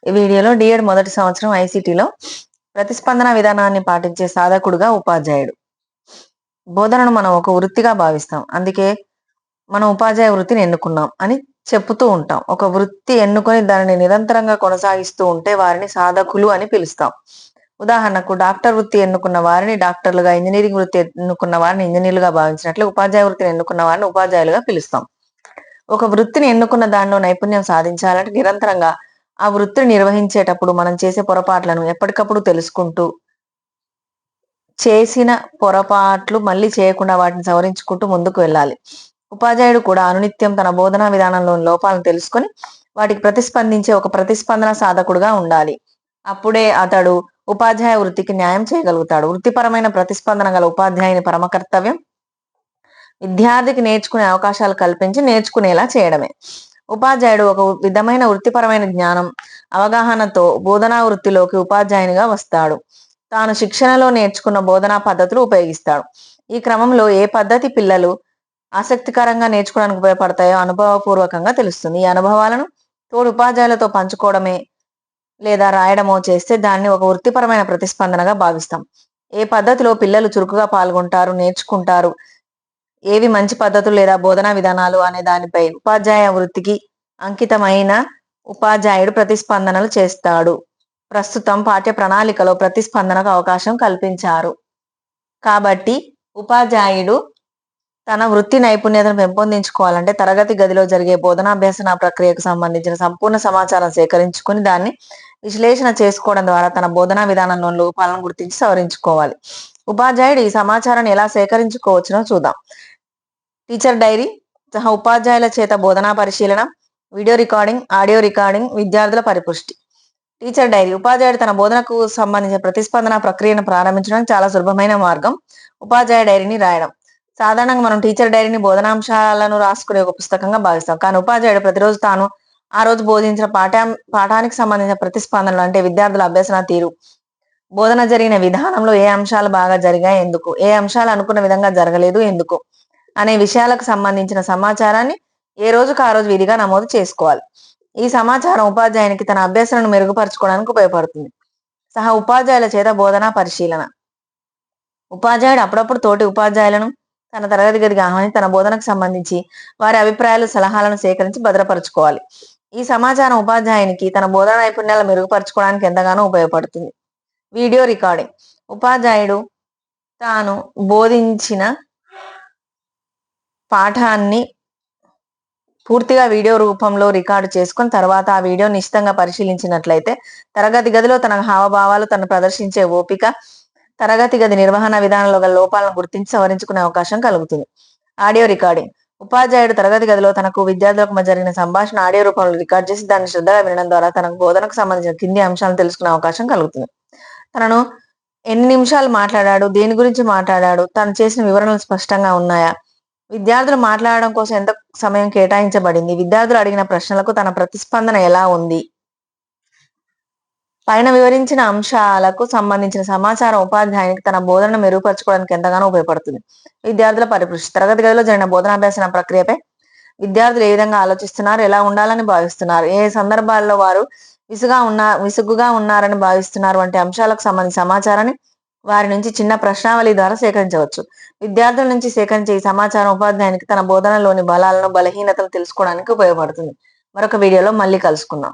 ఈ వీడియోలో డిఎడ్ మొదటి సంవత్సరం ఐసీటీలో ప్రతిస్పందన విధానాన్ని పాటించే సాధకుడుగా ఉపాధ్యాయుడు. బోధనను మనం ఒక వృత్తిగా భావిస్తాం. అందుకే మనం ఉపాధ్యాయ వృత్తిని ఎన్నుకున్నాం అని చెప్పుతూ ఉంటాం. ఒక వృత్తి ఎన్నుకొని దానిని నిరంతరంగా కొనసాగిస్తూ ఉంటే వారిని సాధకులు అని పిలుస్తాం. ఉదాహరణకు డాక్టర్ వృత్తి ఎన్నుకున్న వారిని డాక్టర్లుగా, ఇంజనీరింగ్ వృత్తి ఎన్నుకున్న వారిని ఇంజనీర్లుగా భావించినట్లు ఉపాధ్యాయ వృత్తిని ఎన్నుకున్న వారిని ఉపాధ్యాయులుగా పిలుస్తాం. ఒక వృత్తిని ఎన్నుకున్న దానిలో నైపుణ్యం సాధించాలంటే నిరంతరంగా ఆ వృత్తిని నిర్వహించేటప్పుడు మనం చేసే పొరపాట్లను ఎప్పటికప్పుడు తెలుసుకుంటూ, చేసిన పొరపాట్లు మళ్ళీ చేయకుండా వాటిని సవరించుకుంటూ ముందుకు వెళ్ళాలి. ఉపాధ్యాయుడు కూడా అనునిత్యం తన బోధనా విధానంలోని లోపాలను తెలుసుకొని వాటికి ప్రతిస్పందించే ఒక ప్రతిస్పందన సాధకుడుగా ఉండాలి. అప్పుడే అతడు ఉపాధ్యాయ వృత్తికి న్యాయం చేయగలుగుతాడు. వృత్తిపరమైన ప్రతిస్పందన గల ఉపాధ్యాయుని పరమ కర్తవ్యం విద్యార్థికి నేర్చుకునే అవకాశాలు కల్పించి నేర్చుకునేలా చేయడమే. ఉపాధ్యాయుడు ఒక విధమైన వృత్తిపరమైన జ్ఞానం, అవగాహనతో బోధనా వృత్తిలోకి ఉపాధ్యాయునిగా వస్తాడు. తాను శిక్షణలో నేర్చుకున్న బోధనా పద్ధతులు ఉపయోగిస్తాడు. ఈ క్రమంలో ఏ పద్ధతి పిల్లలు ఆసక్తికరంగా నేర్చుకోవడానికి ఉపయోగపడతాయో అనుభవపూర్వకంగా తెలుస్తుంది. ఈ అనుభవాలను తోడు ఉపాధ్యాయులతో పంచుకోవడమే లేదా రాయడమో చేస్తే దాన్ని ఒక వృత్తిపరమైన ప్రతిస్పందనగా భావిస్తాం. ఏ పద్ధతిలో పిల్లలు చురుకుగా పాల్గొంటారు, నేర్చుకుంటారు, ఏవి మంచి పద్ధతులు లేదా బోధనా విధానాలు అనే దానిపై ఉపాధ్యాయ వృత్తికి అంకితమైన ఉపాధ్యాయుడు ప్రతిస్పందనలు చేస్తాడు. ప్రస్తుతం పాఠ్య ప్రణాళికలో ప్రతిస్పందనకు అవకాశం కల్పించారు. కాబట్టి ఉపాధ్యాయుడు తన వృత్తి నైపుణ్యతను పెంపొందించుకోవాలంటే తరగతి గదిలో జరిగే బోధనాభ్యసన ప్రక్రియకు సంబంధించిన సంపూర్ణ సమాచారం సేకరించుకొని దాన్ని విశ్లేషణ చేసుకోవడం ద్వారా తన బోధనా విధానంలో లోపాలను గుర్తించి సవరించుకోవాలి. ఉపాధ్యాయుడు ఈ సమాచారాన్ని ఎలా సేకరించుకోవచ్చునో చూద్దాం. టీచర్ డైరీ, సహా ఉపాధ్యాయుల చేత బోధనా పరిశీలన, వీడియో రికార్డింగ్, ఆడియో రికార్డింగ్, విద్యార్థుల పరిపుష్టి. టీచర్ డైరీ ఉపాధ్యాయుడు తన బోధనకు సంబంధించిన ప్రతిస్పందన ప్రక్రియను ప్రారంభించడానికి చాలా సులభమైన మార్గం ఉపాధ్యాయ డైరీని రాయడం. సాధారణంగా మనం టీచర్ డైరీని బోధనాంశాలను రాసుకునే ఒక పుస్తకంగా భావిస్తాం. కానీ ఉపాధ్యాయుడు ప్రతిరోజు తాను ఆ రోజు బోధించిన పాఠానికి సంబంధించిన ప్రతిస్పందనలు, అంటే విద్యార్థుల అభ్యసన తీరు, బోధన జరిగిన విధానంలో ఏ అంశాలు బాగా జరిగాయి ఎందుకు, ఏ అంశాలు అనుకున్న విధంగా జరగలేదు ఎందుకు అనే విషయాలకు సంబంధించిన సమాచారాన్ని ఏ రోజుకు ఆ రోజు విధిగా నమోదు చేసుకోవాలి. ఈ సమాచారం ఉపాధ్యాయునికి తన అభ్యసనను మెరుగుపరచుకోవడానికి ఉపయోగపడుతుంది. సహా ఉపాధ్యాయుల చేత బోధనా పరిశీలన. ఉపాధ్యాయుడు అప్పుడప్పుడు తోటి ఉపాధ్యాయులను తన తరగతి గదికి ఆహ్వానించి తన బోధనకు సంబంధించి వారి అభిప్రాయాలు, సలహాలను సేకరించి భద్రపరచుకోవాలి. ఈ సమాచారం ఉపాధ్యాయునికి తన బోధన నైపుణ్యాలను మెరుగుపరచుకోవడానికి ఎంతగానో ఉపయోగపడుతుంది. Video recording. ఉపాధ్యాయుడు తాను బోధించిన పాఠాన్ని పూర్తిగా వీడియో రూపంలో రికార్డు చేసుకుని తర్వాత ఆ వీడియో నిశితంగా పరిశీలించినట్లయితే తరగతి గదిలో తన హావభావాలు, తను ప్రదర్శించే ఓపిక, తరగతి గది నిర్వహణ విధానంలో గల లోపాలను గుర్తించి సవరించుకునే అవకాశం కలుగుతుంది. Audio recording. ఉపాధ్యాయుడు తరగతి గదిలో తనకు విద్యార్థులకు మధ్య జరిగిన సంభాషణ ఆడియో రూపంలో రికార్డ్ చేసి దాన్ని శ్రద్ధగా వినడం ద్వారా తనకు బోధనకు సంబంధించిన కింది అంశాలను తెలుసుకునే అవకాశం కలుగుతుంది. తనను ఎన్ని నిమిషాలు మాట్లాడాడు, దేని గురించి మాట్లాడాడు, తను చేసిన వివరణలు స్పష్టంగా ఉన్నాయా, విద్యార్థులు మాట్లాడడం కోసం ఎంత సమయం కేటాయించబడింది, విద్యార్థులు అడిగిన ప్రశ్నలకు తన ప్రతిస్పందన ఎలా ఉంది, పైన వివరించిన అంశాలకు సంబంధించిన సమాచారం ఉపాధ్యాయునికి తన బోధనను మెరుగుపరచుకోవడానికి ఎంతగానో ఉపయోగపడుతుంది. విద్యార్థుల పరిపుష్టి. తరగతి గదిలో జరిగిన బోధనాభ్యాసన ప్రక్రియపై విద్యార్థులు ఏ విధంగా ఆలోచిస్తున్నారు, ఎలా ఉండాలని భావిస్తున్నారు, ఏ సందర్భాల్లో వారు విసుగుగా ఉన్నారని భావిస్తున్నారు వంటి అంశాలకు సంబంధించిన సమాచారాన్ని వారి నుంచి చిన్న ప్రశ్నావళి ద్వారా సేకరించవచ్చు. విద్యార్థుల నుంచి సేకరించే ఈ సమాచారం ఉపాధ్యాయునికి తన బోధనలోని బలాలను, బలహీనతలు తెలుసుకోవడానికి ఉపయోగపడుతుంది. మరొక వీడియోలో మళ్ళీ కలుసుకుందాం.